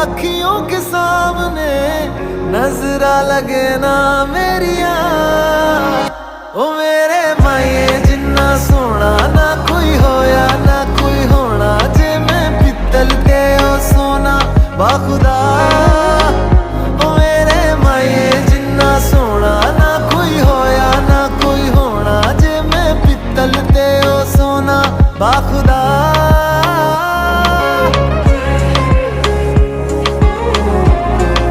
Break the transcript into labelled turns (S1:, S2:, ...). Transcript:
S1: अखियों के सामने नजरा लगे ना मेरिया। ओ मेरे माए जिन्ना सोना ना कोई होया ना कोई होना, जे मैं पित्तल ते ओ सोना बाखुदा। ओ मेरे माए जिन्ना सोना ना कोई होया ना कोई होना, जे मैं पित्तल ते ओ सोना बाखुदा।